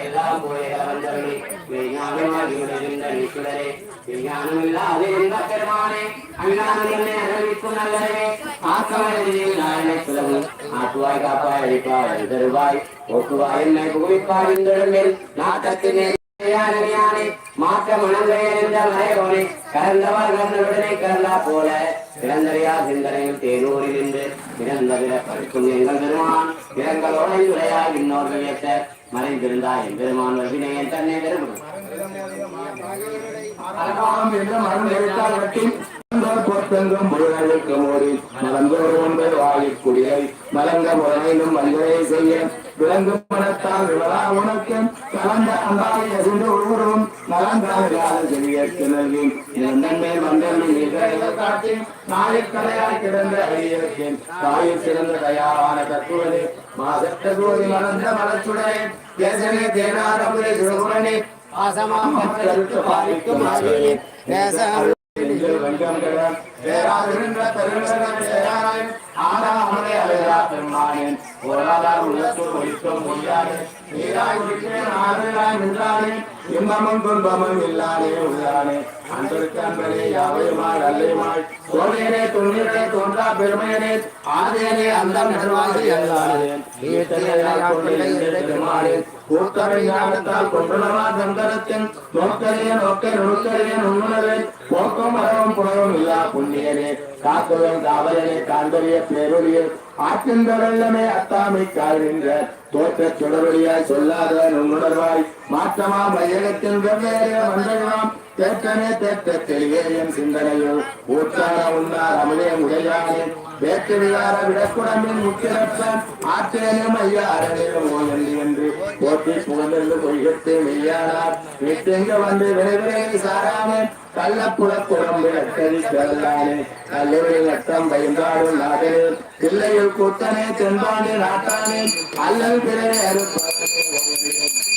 எல்லாம் போய வந்தவர்களே விஞ்ஞானமில்லாத இந்த பெருமானே அஞ்ஞானம் என்னை அறிவிக்கும் நல்லவே ஆக்கமடையில் நாயனை சுலவும் ஆட்டுவாய் காப்பாய் அழிப்பாய் தருவாய் ஓட்டுவாய் என்னை புகுவிப்பாய் இந்த நாட்டத்தினே மாற்ற மனங்களை கலந்தவர் கலந்தவுடனே கலந்தா போல பிறந்தறியா சிந்தனையில் தேனூரில் நின்று பிறந்த பிற படிக்கும் எங்கள் பெருமான் பிறங்களோடு உரையாய் இன்னொரு ஏற்ற மறைந்திருந்தாய் என் பெருமான் வருகினேன் தன்னை பெருமான் பொத்தங்கும் முழுநழுக்கும் ஓடி மலந்தோடு ஒன்பது வாயிற்குடியை மலங்க முறையிலும் மல்களை செய்ய விளங்கும் மனத்தால் விவரா உனக்கும் கலந்த அந்தாவை அசிந்து ஒருவரும் நலந்தாவிலாத செவியேற்று நல்கி நன்மேல் வந்தல் காட்டி நாயக்கலையாய் கிடந்த அழியிருக்கேன் தாயில் சிறந்த தயாரான தத்துவனே மாசற்ற கோதி மலர்ந்த மலச்சுடனே தேசனே தேனாரமுதே சிவகுணனே ஆசமாம் கருத்து பாதிக்கும் இன்பமும் துன்பமும் இல்லாதே உள்ளானே அன்பிற்கு அன்பரே யாவையுமாய் அல்லையுமாய் சோழியனே துணியனே தோன்றா பெருமையனே ஆதியனே அந்த நடுவாசி எல்லானே கூத்தரை ஞானத்தால் கொண்டுள்ளவா தந்தரத்தின் நோக்கரிய நோக்கை நுணுக்கரிய நுண்ணுணர்வே போக்கம் மரமும் புறவும் இல்லா புண்ணியனே காக்குவன் காவலனே காண்பரிய பேரொழிய ஆற்றின்றவெல்லமே அத்தாமை காய்கின்ற தோற்ற சுடரொழியாய் சொல்லாத நுண்ணுணர்வாய் மாற்றமா மையகத்தின் வெவ்வேறு மன்றமாம் தேற்றனே தேற்ற தெளிவேயம் சிந்தனையோ ஊற்றான உண்ணார் அமுதே உடையானே வேற்று விழார விடக்குடம்பின் முக்கியத்தான் ஆற்றேனும் ஐயா அரணேனும் ஓயந்து என்று போற்றி புகழ்ந்து கொள்கத்து மெய்யானார் வீட்டெங்க வந்து விரைவிரை சாரானே கள்ளப்புறப்புறம்பு நட்டதி கல்லானே கல்லூரில் நட்டம் பயந்தாடும் நாடே பிள்ளையில் கூட்டனே தென்பாண்டி நாட்டானே அல்லல் பிறரை அறுப்பானே